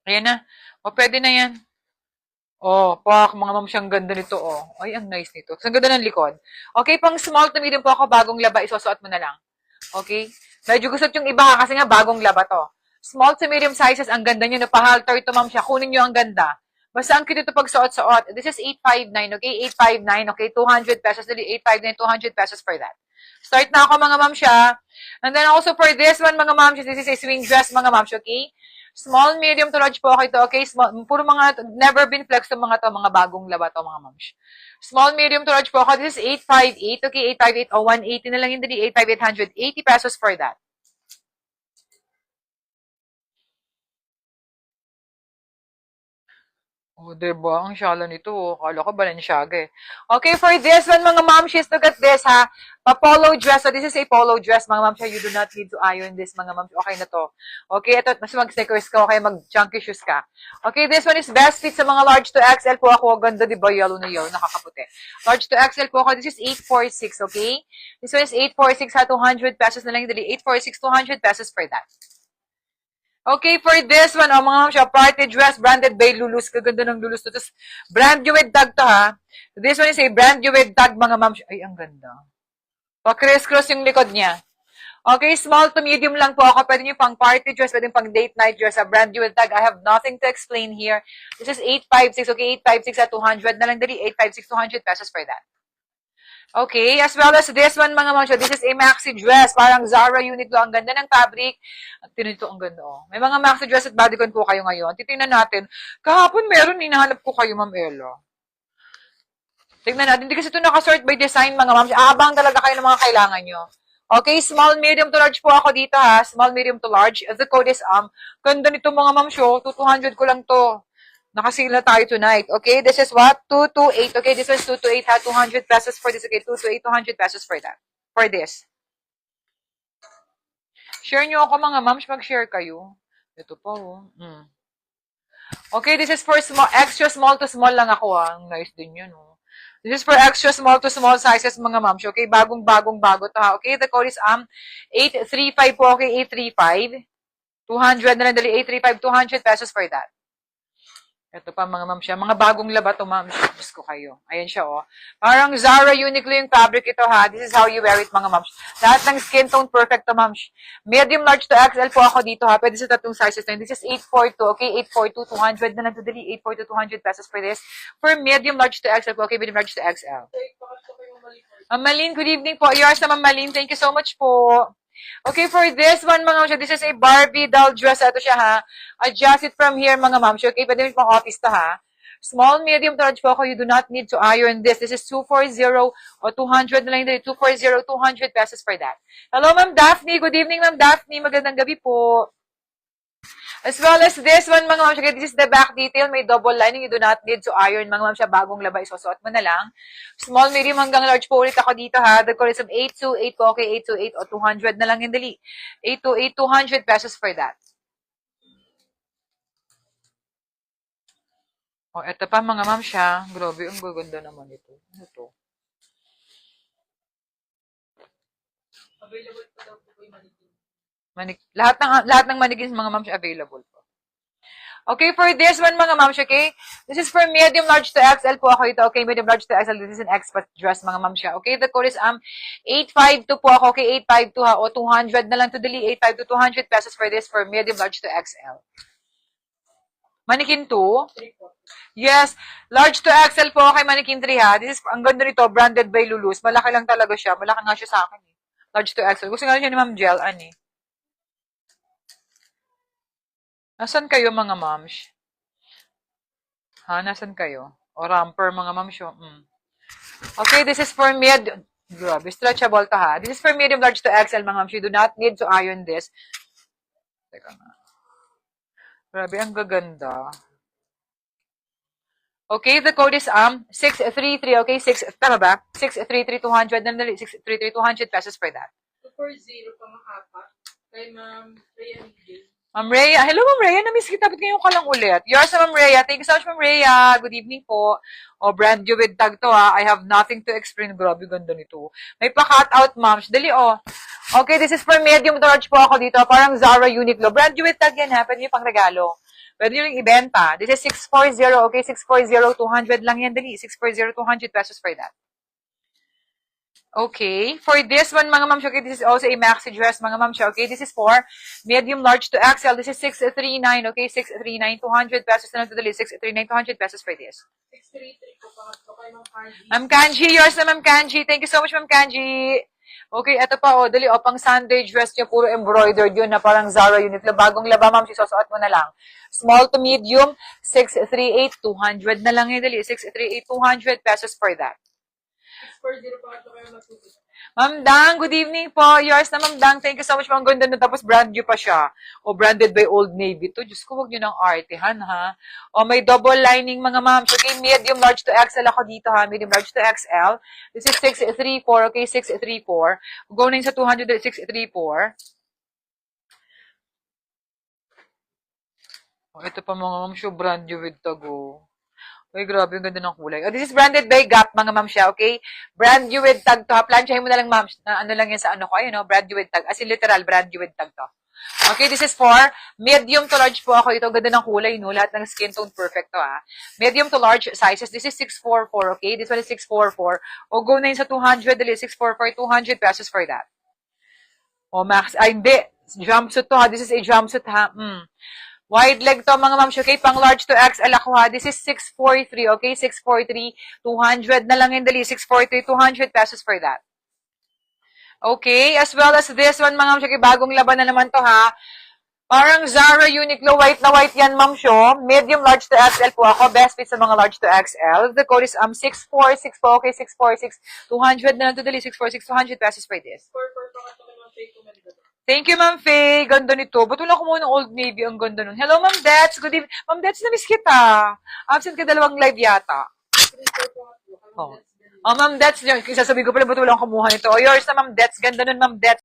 Ayan na. O, pwede na yan. Oh, pak, mga ma'am, siyang ganda nito, oh. Ay, ang nice nito. Ang ganda ng likod. Okay, pang small to medium po ako, bagong laba, isusuot mo na lang. Okay? Medyo gusto yung iba kasi nga bagong laba to. Small to medium sizes, ang ganda nyo, napahalter ito, ma'am, siya. Kunin nyo ang ganda. Basta ang cute ito pag suot-suot. This is 859, okay? 859, okay? 200 pesos. Dali, 859, 200 pesos for that. Start na ako, mga ma'am, siya. And then also for this one, mga ma'am, this is a swing dress, mga ma'am, okay? Small, medium to large po ako ito, okay? Small, puro mga, never been flex to mga to, mga bagong laba to, mga moms. Small, medium to large po ako. This is 858, okay? 858, oh, 180 na lang yun, dali, 858, 180 pesos for that. Oh, diba? Ang shala nito. Oh. Kala ko Balenciaga eh. Okay, for this one, mga momshies, look at this, ha? Pa-polo dress. So, this is a polo dress, mga momshies. You do not need to iron this, mga momshies. Okay na to. Okay, ito, mas mag-stickers ka, okay, mag-chunky shoes ka. Okay, this one is best fit sa mga large to XL po ako. Ganda, diba? Yellow na yellow, nakakaputi. Large to XL po ako. This is 846, okay? This one is 846, ha? 200 pesos na lang. Dali, 846, 200 pesos for that. Okay, for this one, oh, mga siya, party dress, branded by Lulus. Kaganda ng Lulus to. Tapos, brand new with tag to, ha? This one is a brand new with tag, mga ma'am. Ay, ang ganda. Pa-criss-cross yung likod niya. Okay, small to medium lang po ako. Pwede nyo pang party dress, pwede pang date night dress, a brand new with tag. I have nothing to explain here. This is 856, okay? 856 at 200 na lang. Dali, 856, 200 pesos for that. Okay, as well as this one, mga ma'am, this is a maxi dress. Parang Zara Uniqlo. Ang ganda ng fabric. At tinito, ang ganda, oh. May mga maxi dress at bodycon po kayo ngayon. Titingnan natin. Kahapon meron, hinahanap ko kayo, Ma'am Ella. Tingnan natin. Hindi kasi ito nakasort by design, mga ma'am. Abang talaga kayo ng mga kailangan nyo. Okay, small, medium to large po ako dito, ha. Small, medium to large. The code is Ganda nito, mga ma'am, show. 200 ko lang to. Nakasale na tayo tonight. Okay, this is what? 228. Okay, this was 228, ha? 200 pesos for this. Okay, 228, 200 pesos for that. For this. Share nyo ako, mga moms. Mag-share kayo. Ito po, oh. Okay, this is for small, extra small to small lang ako, ha? Nice din yun, oh. This is for extra small to small sizes, mga moms. Okay, bagong bago to, ha? Okay, the code is 835 po. Okay, 835. 200 na lang dali. 835, 200 pesos for that. Ito pa, mga ma'am siya. Mga bagong laba to, ma'am. Diyos ko kayo. Ayan siya, oh. Parang Zara Uniqlo yung fabric ito, ha. This is how you wear it, mga ma'am. Lahat ng skin tone, perfect to, ma'am. Medium, large to XL po ako dito, ha. Pwede sa tatlong sizes na yun. This is 842, okay? 842, 200 na lang to dali. 842, 200 pesos for this. For medium, large to XL po, okay? Medium, large to XL. Ma'am Malin, good evening po. Yours na, Ma'am Malin. Thank you so much po. Okay, for this one, mga ma'am, this is a Barbie doll dress. Ito siya, ha. Adjust it from here, mga ma'am. Okay, pwede mo pang office to, ha. Small, medium, large po ako. You do not need to iron this. This is 240 o 200 na lang. 240, 200 pesos for that. Hello, Ma'am Daphne. Good evening, Ma'am Daphne. Magandang gabi po. As well as this one, mga ma'am, this is the back detail. May double lining. You do not need to iron, mga ma'am, siya. Bagong laba, isusuot mo na lang. Small, medium, hanggang large po ulit ako dito, ha. The code is 828 po, okay, 828 o 200 na lang yung dali. 828, 200 pesos for that. O, eto pa, mga ma'am, siya. Grabe, ang gaganda naman ito. Ano to? Available pa daw po yung mannequin. Lahat ng mannequins, mga ma'am, siya available po. Okay, for this one, mga ma'am, okay? This is for medium, large to XL po ako ito. Okay, medium, large to XL. This is an expat dress, mga ma'am siya. Okay, the code is 852 po ako. Okay, 852 ha. O 200 na lang to dali. 852, 200 pesos for this for medium, large to XL. Mannequin 2? Yes. Large to XL po okay, mannequin 3 ha. This is, ang ganda nito, branded by Lulus. Malaki lang talaga siya. Malaki nga siya sa akin. Eh. Large to XL. Gusto nga siya ni Ma'am Jel, ani. Nasaan kayo, mga moms? Ha? Nasaan kayo? O ramper, mga moms yun. Okay, this is for medium. Grabe, stretchable to, ha. This is for medium, large to XL, mga moms. You do not need to iron this. Teka nga. Grabe, ang gaganda. Okay, the code is 633, okay? Tama ba? 633, 200. 633, 200 pesos for that. 240 pa makapa. Kay Ma'am Rhea. Ma'am Rhea. Hello, Ma'am Rhea. Namiss kita. Ba't ngayon ka lang ulit? Yours na, Ma'am Rhea. Thank you so much, Ma'am Rhea. Good evening po. O, brand new with tag to, ha. I have nothing to explain. Grabe, ganda nito. May pa-cut out, ma'am. Dali, oh. Okay, this is for medium to large po ako dito. Parang Zara Uniqlo. Brand new with tag yan, ha. Pwede nyo pang regalo. Pwede nyo rin ibenta. This is 640, okay? 640, 200 lang yan, dali. 640, 200 pesos for that. Okay. For this one, mga ma'am, okay, this is also a maxi dress, mga ma'am, okay? This is for medium, large to XL. This is 639, okay? 639, 200 pesos na lang to dali. 639, 200 pesos for this. 633 po, pangatlo kay Ma'am Kanji. Ma'am Kanji, yours na Ma'am Kanji. Thank you so much, Ma'am Kanji. Okay, eto pa, oh, dali, pang Sunday dress niya, puro embroidered yun na parang Zara unit. Bagong laba, ma'am, susuot mo na lang. Small to medium, 638, 200 na lang yun, dali. 638, 200 pesos for that. 640 pangatlo kay Ma'am Suki. Ma'am Dang, good evening po. Yours na, Ma'am Dang. Thank you so much, Ma'am ganda na. Tapos brand new pa siya. O branded by Old Navy to. Diyos ko, huwag nyo ng artehan, ha? O may double lining, mga ma'am. Okay, medium, large to XL ako dito, ha? Medium, large to XL. This is 634, okay? 634. Go na yun sa 200, 634. O, ito pa, mga ma'am. Show brand new with tago. Uy, grabe, yung ganda ng kulay. Oh, this is branded by Gap, mga ma'am siya, okay? Brand new with tag to. Planchahin mo na lang, ma'am. Na, ano lang yan sa ano ko, ayun, no? Brand new with tag. As in, literal, brand new with tag to. Okay, this is for medium to large po ako. Ito, ganda ng kulay, no? Lahat ng skin tone, perfect to, ha? Medium to large sizes. This is 644, okay? This one is 644. O, go na yun sa 200, dali, 644, 200 pesos for that. O, max. Ay, hindi. Jumpsuit to, ha? This is a jumpsuit, ha? Wide leg to, mga ma'am, okay? Pang large to XL ako, ha? This is 643, okay? 643, 200 na lang yung dali. 643, 200 pesos for that. Okay? As well as this one, mga ma'am, okay? Bagong laban na naman to, ha? Parang Zara Uniqlo, white na white yan, ma'am, show. Medium, large to XL po ako. Best fit sa mga large to XL. The code is 646 po, okay? 646, 200 na lang to dali. 646, 200 pesos for this. 44 pangatlo kay Ma'am Faye Tumalido. Thank you, Ma'am Faye. Ganda nito. Ba't wala ko muna ng Old Navy? Ang ganda nun. Hello, Ma'am Dets. Good evening. Ma'am Dets, na-miss kita. Absent ka dalawang live yata. 34 pangatlo kay Ma'am Oh. Dets Benito. Oh, Ma'am Dets. Sasabihin ko pala, ba't wala akong kumuha nito? Oh, yours na, Ma'am Dets. Ganda nun, Ma'am Dets.